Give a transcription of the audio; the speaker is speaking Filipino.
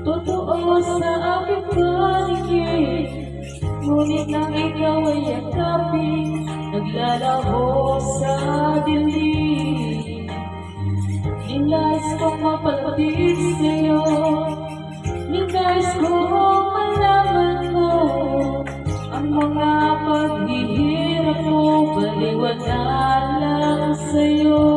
Totoo sa aking paligid, ngunit nang ikaw ay yakapin, naglalaho sa dilim. Nilais kong mapalapit sa'yo, nilais kong malaman mo ang mga paghihirap mo, baliwala lang sa'yo.